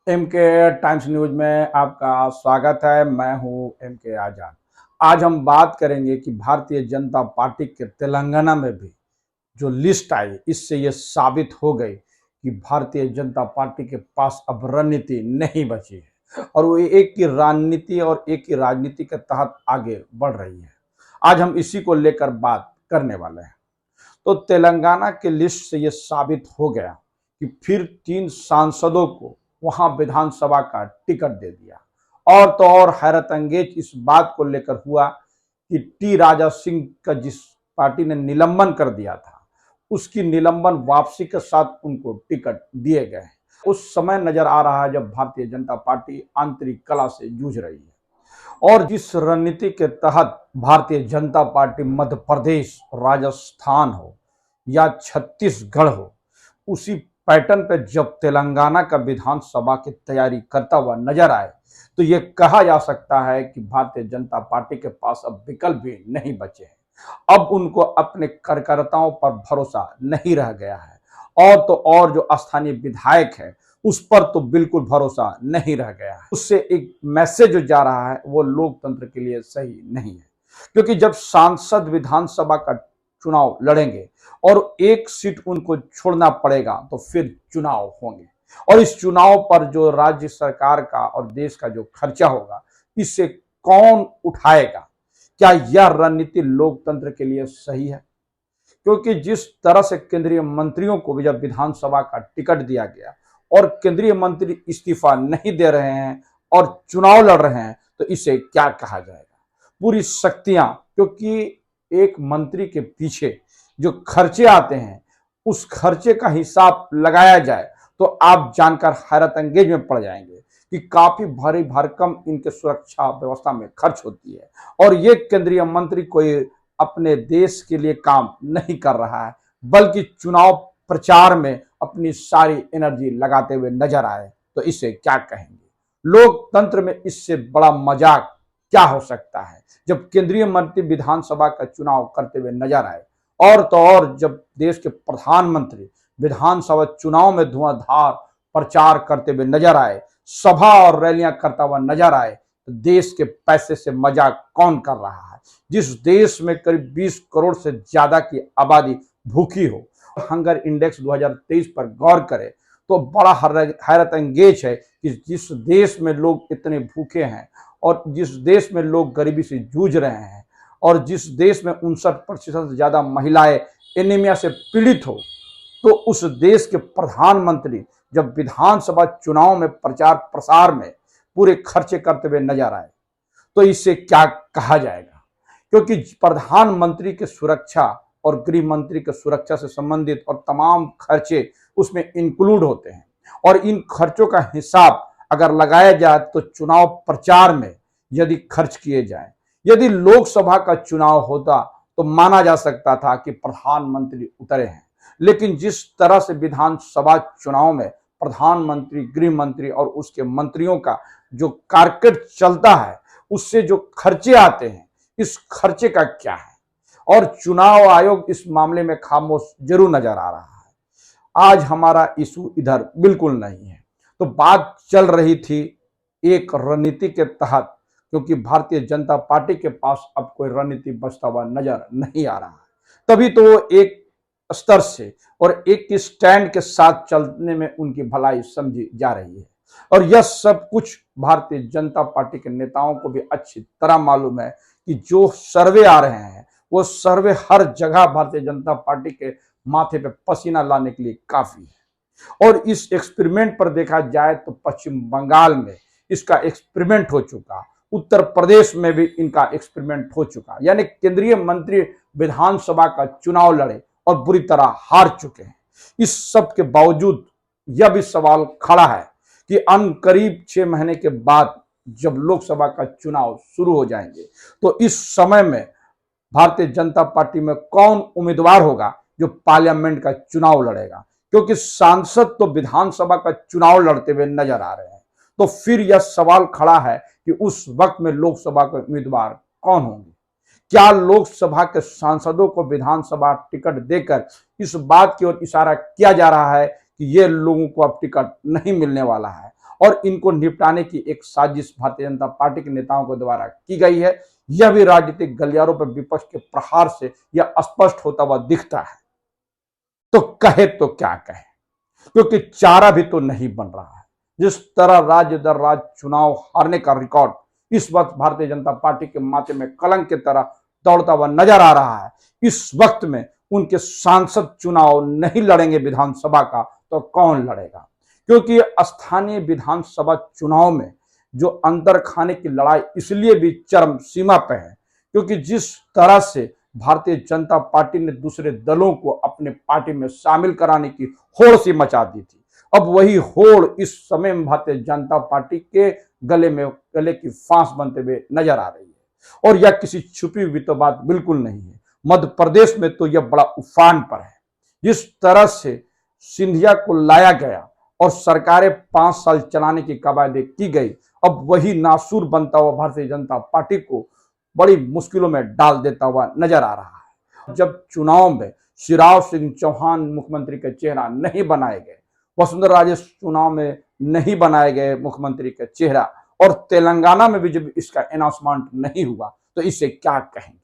M के times news में आपका स्वागत है। मैं हूं एम के आजाद। आज हम बात करेंगे कि भारतीय जनता पार्टी के तेलंगाना में भी जो लिस्ट आई, इससे ये साबित हो गई कि भारतीय जनता पार्टी के पास अब रणनीति नहीं बची है और वो एक की रणनीति और एक की राजनीति के तहत आगे बढ़ रही है। आज हम इसी को लेकर बात करने वाले हैं। तो तेलंगाना के लिस्ट से ये साबित हो गया कि फिर 3 सांसदों को वहां विधानसभा का टिकट दे दिया। और तो और हैरत अंगेज इस बात को लेकर हुआ कि टी राजा सिंह का जिस पार्टी ने निलंबन कर दिया था, उसकी निलंबन वापसी के साथ उनको टिकट दिए गए। उस समय नजर आ रहा है जब भारतीय जनता पार्टी आंतरिक कला से जूझ रही है और जिस रणनीति के तहत भारतीय जनता पार्टी मध्य प्रदेश, राजस्थान हो या छत्तीसगढ़ हो, उसी पैटर्न पे जब तेलंगाना का विधानसभा की तैयारी करता हुआ नजर आए तो ये कहा जा सकता है कि भारतीय जनता पार्टी के पास अब विकल्प भी नहीं बचे हैं। अब उनको अपने कार्यकर्ताओं पर भरोसा नहीं रह गया है और तो और जो स्थानीय विधायक है उस पर तो बिल्कुल भरोसा नहीं रह गया है। उससे एक मैसेज जो जा रहा है वो लोकतंत्र के लिए सही नहीं है, क्योंकि जब सांसद विधानसभा का चुनाव लड़ेंगे और एक सीट उनको छोड़ना पड़ेगा तो फिर चुनाव होंगे और इस चुनाव पर जो राज्य सरकार का और देश का जो खर्चा होगा, इससे कौन उठाएगा? क्या यह रणनीति लोकतंत्र के लिए सही है? क्योंकि जिस तरह से केंद्रीय मंत्रियों को भी जब विधानसभा का टिकट दिया गया और केंद्रीय मंत्री इस्तीफा नहीं दे रहे हैं और चुनाव लड़ रहे हैं, तो इसे क्या कहा जाएगा? पूरी शक्तियां, क्योंकि एक मंत्री के पीछे जो खर्चे आते हैं उस खर्चे का हिसाब लगाया जाए तो आप जानकर हैरत अंगेज में पड़ जाएंगे कि काफी भारी भरकम इनके सुरक्षा व्यवस्था में खर्च होती है। और ये केंद्रीय मंत्री कोई अपने देश के लिए काम नहीं कर रहा है, बल्कि चुनाव प्रचार में अपनी सारी एनर्जी लगाते हुए नजर आए, तो इसे क्या कहेंगे? लोकतंत्र में इससे बड़ा मजाक क्या हो सकता है जब केंद्रीय मंत्री विधानसभा का चुनाव करते हुए नजर आए और तो और जब देश के प्रधानमंत्री विधानसभा चुनाव में धुआंधार प्रचार करते हुए नजर आए, सभा और रैलियां करता हुआ नजर आए, तो देश के पैसे से मजाक कौन कर रहा है? जिस देश में करीब 20 करोड़ से ज्यादा की आबादी भूखी हो, हंगर इंडेक्स 2023 पर गौर करें तो बड़ा हैरत अंगेज है कि जिस देश में लोग इतने भूखे हैं और जिस देश में लोग गरीबी से जूझ रहे हैं और जिस देश में 59% से ज्यादा महिलाएं एनीमिया से पीड़ित हो, तो उस देश के प्रधानमंत्री जब विधानसभा चुनाव में प्रचार प्रसार में पूरे खर्चे करते हुए नजर आए, तो इससे क्या कहा जाएगा? क्योंकि प्रधानमंत्री की सुरक्षा और गृह मंत्री की सुरक्षा से संबंधित और तमाम खर्चे उसमें इंक्लूड होते हैं और इन खर्चों का हिसाब अगर लगाया जाए तो चुनाव प्रचार में यदि खर्च किए जाए, यदि लोकसभा का चुनाव होता तो माना जा सकता था कि प्रधानमंत्री उतरे हैं, लेकिन जिस तरह से विधानसभा चुनाव में प्रधानमंत्री, गृह मंत्री और उसके मंत्रियों का जो कारकेड चलता है, उससे जो खर्चे आते हैं, इस खर्चे का क्या है? और चुनाव आयोग इस मामले में खामोश जरूर नजर आ रहा है। आज हमारा इशू इधर बिल्कुल नहीं है। तो बात चल रही थी एक रणनीति के तहत, क्योंकि भारतीय जनता पार्टी के पास अब कोई रणनीति बचता हुआ नजर नहीं आ रहा है, तभी तो वो एक स्तर से और एक स्टैंड के साथ चलने में उनकी भलाई समझी जा रही है। और यह सब कुछ भारतीय जनता पार्टी के नेताओं को भी अच्छी तरह मालूम है कि जो सर्वे आ रहे हैं वो सर्वे हर जगह भारतीय जनता पार्टी के माथे पे पसीना लाने के लिए काफी है। और इस एक्सपेरिमेंट पर देखा जाए तो पश्चिम बंगाल में इसका एक्सपेरिमेंट हो चुका, उत्तर प्रदेश में भी इनका एक्सपेरिमेंट हो चुका, यानी केंद्रीय मंत्री विधानसभा का चुनाव लड़े और बुरी तरह हार चुके हैं। इस सब के बावजूद यह भी सवाल खड़ा है कि करीब 6 महीने के बाद जब लोकसभा का चुनाव शुरू हो जाएंगे तो इस समय में भारतीय जनता पार्टी में कौन उम्मीदवार होगा जो पार्लियामेंट का चुनाव लड़ेगा? क्योंकि सांसद तो विधानसभा का चुनाव लड़ते हुए नजर आ रहे हैं, तो फिर यह सवाल खड़ा है कि उस वक्त में लोकसभा के उम्मीदवार कौन होंगे? क्या लोकसभा के सांसदों को विधानसभा टिकट देकर इस बात की ओर इशारा किया जा रहा है कि ये लोगों को अब टिकट नहीं मिलने वाला है और इनको निपटाने की एक साजिश भारतीय जनता पार्टी के नेताओं के द्वारा की गई है। यह भी राजनीतिक गलियारों पर विपक्ष के प्रहार से यह स्पष्ट होता हुआ दिखता है। तो कहे तो क्या कहे, क्योंकि चारा भी तो नहीं बन रहा है। जिस तरह राज्य दर राज्य चुनाव हारने का रिकॉर्ड इस वक्त भारतीय जनता पार्टी के माथे में कलंक की तरह दौड़ता हुआ नजर आ रहा है, इस वक्त में उनके सांसद चुनाव नहीं लड़ेंगे विधानसभा का, तो कौन लड़ेगा? क्योंकि स्थानीय विधानसभा चुनाव में जो अंतर खाने की लड़ाई इसलिए भी चरम सीमा पर है, क्योंकि जिस तरह से भारतीय जनता पार्टी ने दूसरे दलों को अपने पार्टी में शामिल कराने की होड़ सी मचा दी थी, अब वही होड़ इस समय में भारतीय जनता पार्टी के गले की फांस बनते हुए नजर आ रही है। और यह किसी छुपी हुई तो बात बिल्कुल नहीं है। मध्य प्रदेश में तो यह बड़ा उफान पर है। जिस तरह से सिंधिया को लाया गया और सरकारें 5 साल चलाने की कवायदे की गई, अब वही नासूर बनता हुआ भारतीय जनता पार्टी को बड़ी मुश्किलों में डाल देता हुआ नजर आ रहा है। जब चुनाव में शिवराज सिंह चौहान मुख्यमंत्री का चेहरा नहीं बनाए गए, वसुंधरा राजे चुनाव में नहीं बनाए गए मुख्यमंत्री का चेहरा, और तेलंगाना में भी जब इसका अनाउंसमेंट नहीं हुआ, तो इसे क्या कहेंगे?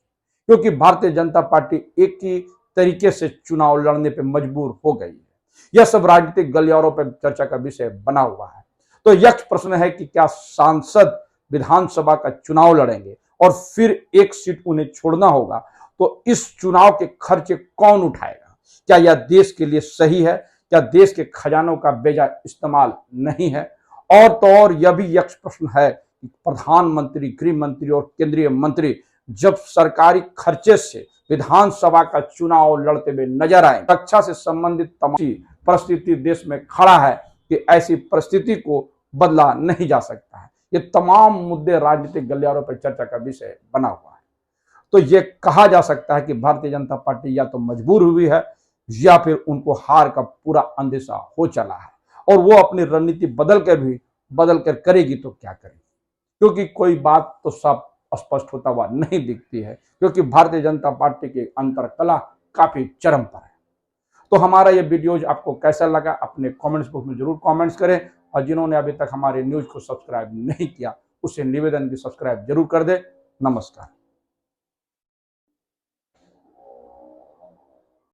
क्योंकि भारतीय जनता पार्टी एक ही तरीके से चुनाव लड़ने पर मजबूर हो गई है। यह सब राजनीतिक गलियारों पर चर्चा का विषय बना हुआ है। तो यह प्रश्न है कि क्या सांसद विधानसभा का चुनाव लड़ेंगे और फिर एक सीट उन्हें छोड़ना होगा, तो इस चुनाव के खर्चे कौन उठाएगा? क्या यह देश के लिए सही है? क्या देश के खजानों का बेजा इस्तेमाल नहीं है? और तो और यह भी एक प्रश्न है कि प्रधानमंत्री, गृह मंत्री और केंद्रीय मंत्री जब सरकारी खर्चे से विधानसभा का चुनाव लड़ते हुए नजर आए, रक्षा से संबंधित तमाम परिस्थिति देश में खड़ा है कि ऐसी परिस्थिति को बदला नहीं जा सकता है। ये तमाम मुद्दे राजनीतिक गलियारों पर चर्चा का विषय बना हुआ है। तो ये कहा जा सकता है कि भारतीय जनता पार्टी या तो मजबूर हुई है या फिर उनको हार का पूरा अंदेशा हो चला है, और वो अपनी रणनीति बदल कर करेगी तो क्या करेगी? क्योंकि कोई बात तो सब स्पष्ट होता हुआ नहीं दिखती है, क्योंकि भारतीय जनता पार्टी की अंतरकला काफी चरम पर है। तो हमारा ये वीडियोज आपको कैसा लगा, अपने कमेंट्स बॉक्स में जरूर कमेंट्स करें, और जिन्होंने अभी तक हमारे न्यूज को सब्सक्राइब नहीं किया, उससे निवेदन की सब्सक्राइब जरूर कर दे। नमस्कार।